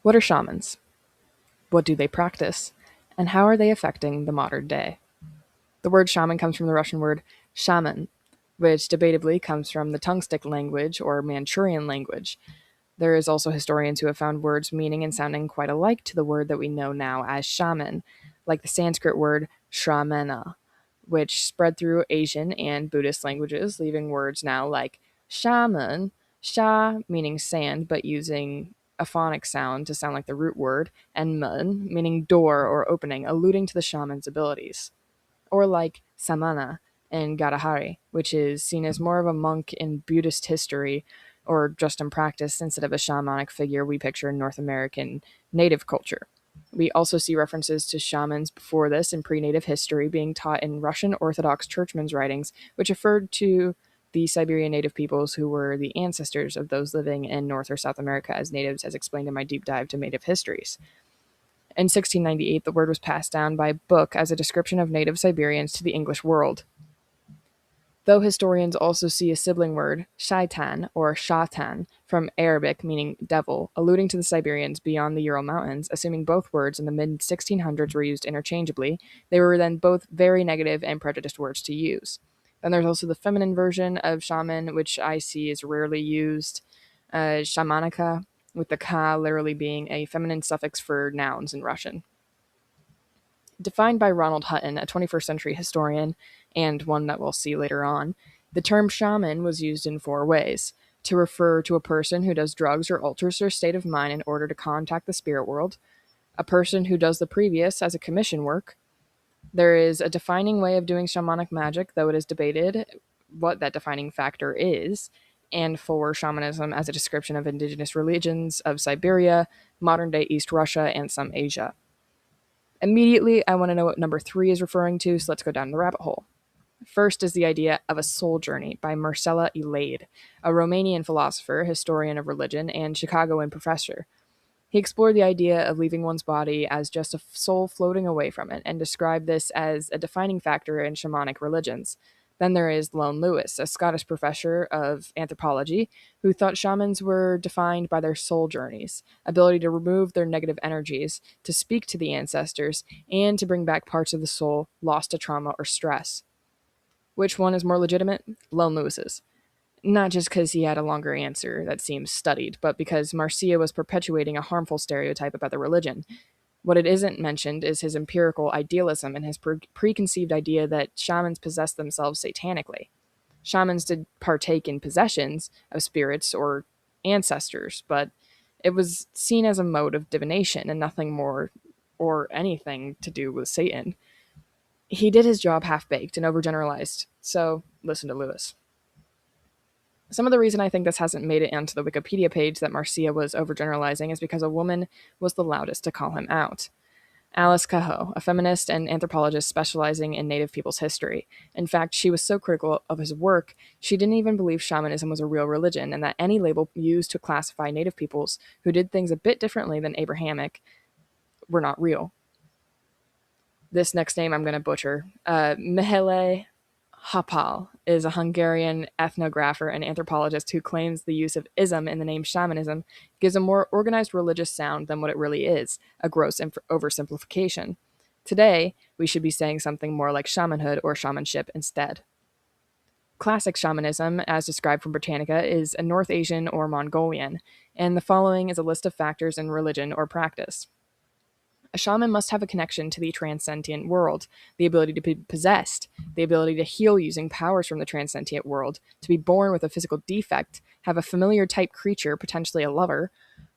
What are shamans? What do they practice? And how are they affecting the modern day? The word shaman comes from the Russian word shaman, which debatably comes from the tongue-stick language or Manchurian language. There is also historians who have found words meaning and sounding quite alike to the word that we know now as shaman, like the Sanskrit word shramana, which spread through Asian and Buddhist languages, leaving words now like shaman, sha meaning sand, but using a phonic sound to sound like the root word, and mun meaning door or opening, alluding to the shaman's abilities. Or like samana in Gadahari, which is seen as more of a monk in Buddhist history or just in practice instead of a shamanic figure we picture in North American native culture. We also see references to shamans before this in pre-native history being taught in Russian Orthodox churchmen's writings, which referred to the Siberian native peoples who were the ancestors of those living in North or South America as natives, as explained in my deep dive to native histories. In 1698, the word was passed down by book as a description of native Siberians to the English world, though historians also see a sibling word, shaitan or shatan, from Arabic meaning devil, alluding to the Siberians beyond the Ural Mountains. Assuming both words in the mid 1600s were used interchangeably, they were then both very negative and prejudiced words to use. Then there's also the feminine version of shaman, which I see is rarely used, shamanika, with the ka literally being a feminine suffix for nouns in Russian. Defined by Ronald Hutton, a 21st century historian, and one that we'll see later on, the term shaman was used in four ways: to refer to a person who does drugs or alters their state of mind in order to contact the spirit world, a person who does the previous as a commission work. There is a defining way of doing shamanic magic, though it is debated what that defining factor is, and for shamanism as a description of indigenous religions of Siberia, modern day East Russia, and some Asia. Immediately, I want to know what number three is referring to, so let's go down the rabbit hole. First is the idea of a soul journey by Marcela Elaide, a Romanian philosopher, historian of religion, and Chicagoan professor. He explored the idea of leaving one's body as just a soul floating away from it and described this as a defining factor in shamanic religions. Then there is Lone Lewis, a Scottish professor of anthropology who thought shamans were defined by their soul journeys, ability to remove their negative energies, to speak to the ancestors, and to bring back parts of the soul lost to trauma or stress. Which one is more legitimate? Lone Lewis's. Not just because he had a longer answer that seems studied, but because Marcia was perpetuating a harmful stereotype about the religion. What it isn't mentioned is his empirical idealism and his preconceived idea that shamans possess themselves satanically. Shamans did partake in possessions of spirits or ancestors, but it was seen as a mode of divination and nothing more or anything to do with Satan. He did his job half-baked and overgeneralized, so listen to Lewis. Some of the reason I think this hasn't made it onto the Wikipedia page that Marcia was overgeneralizing is because a woman was the loudest to call him out. Alice Cahoe, a feminist and anthropologist specializing in Native people's history. In fact, she was so critical of his work, she didn't even believe shamanism was a real religion and that any label used to classify Native peoples who did things a bit differently than Abrahamic were not real. This next name I'm going to butcher. Mihaly Hapal is a Hungarian ethnographer and anthropologist who claims the use of ism in the name shamanism gives a more organized religious sound than what it really is, a gross oversimplification. Today, we should be saying something more like shamanhood or shamanship instead. Classic shamanism, as described from Britannica, is a North Asian or Mongolian, and the following is a list of factors in religion or practice. A shaman must have a connection to the transcendent world, the ability to be possessed, the ability to heal using powers from the transcendent world, to be born with a physical defect, have a familiar type creature, potentially a lover,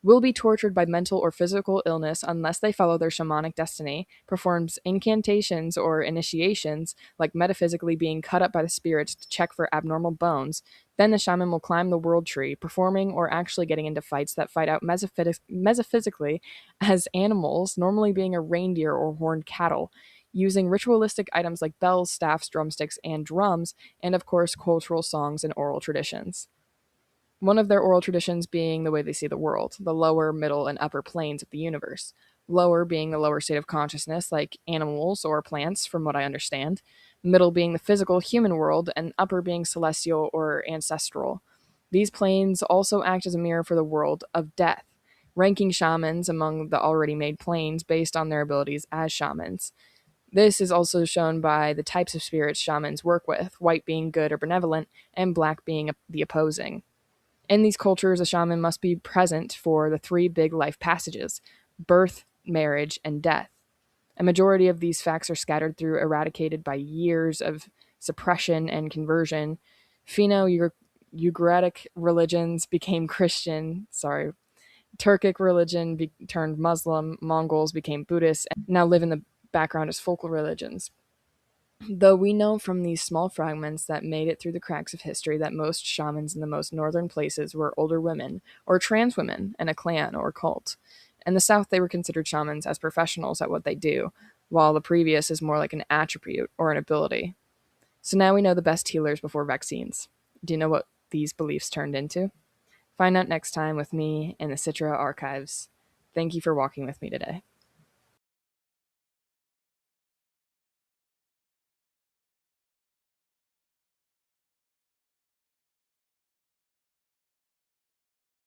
will be tortured by mental or physical illness unless they follow their shamanic destiny, performs incantations or initiations, like metaphysically being cut up by the spirits to check for abnormal bones. Then the shaman will climb the world tree, performing or actually getting into fights that fight out metaphysically as animals, normally being a reindeer or horned cattle, using ritualistic items like bells, staffs, drumsticks, and drums, and of course, cultural songs and oral traditions. One of their oral traditions being the way they see the world, the lower, middle, and upper planes of the universe. Lower being the lower state of consciousness, like animals or plants, from what I understand. Middle being the physical human world, and upper being celestial or ancestral. These planes also act as a mirror for the world of death, ranking shamans among the already made planes based on their abilities as shamans. This is also shown by the types of spirits shamans work with, white being good or benevolent, and black being the opposing. In these cultures, a shaman must be present for the three big life passages: birth, marriage, and death. A majority of these facts are scattered through, eradicated by years of suppression and conversion. Ugaritic religions became Christian. Sorry. Turkic religion turned Muslim. Mongols became Buddhist and now live in the background as folk religions. Though we know from these small fragments that made it through the cracks of history that most shamans in the most northern places were older women or trans women in a clan or cult. In the south, they were considered shamans as professionals at what they do, while the previous is more like an attribute or an ability. So now we know the best healers before vaccines. Do you know what these beliefs turned into? Find out next time with me in the Citra Archives. Thank you for walking with me today.